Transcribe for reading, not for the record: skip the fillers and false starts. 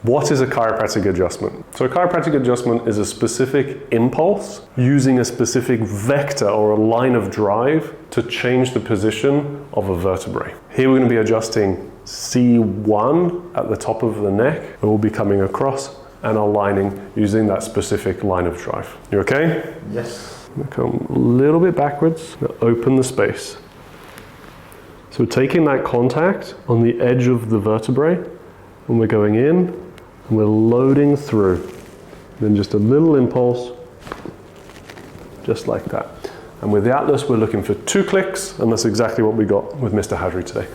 What is a chiropractic adjustment? So a chiropractic adjustment is a specific impulse using a specific vector or a line of drive to change the position of a vertebrae. Here we're going to be adjusting C1 at the top of the neck, and we'll be coming across and aligning using that specific line of drive. You okay? Yes. I'm going to come a little bit backwards, open the space. So we're taking that contact on the edge of the vertebrae, and we're going in, and we're loading through. Then just a little impulse, just like that. And with the Atlas, we're looking for 2 clicks, and that's exactly what we got with Mr. Hadri today.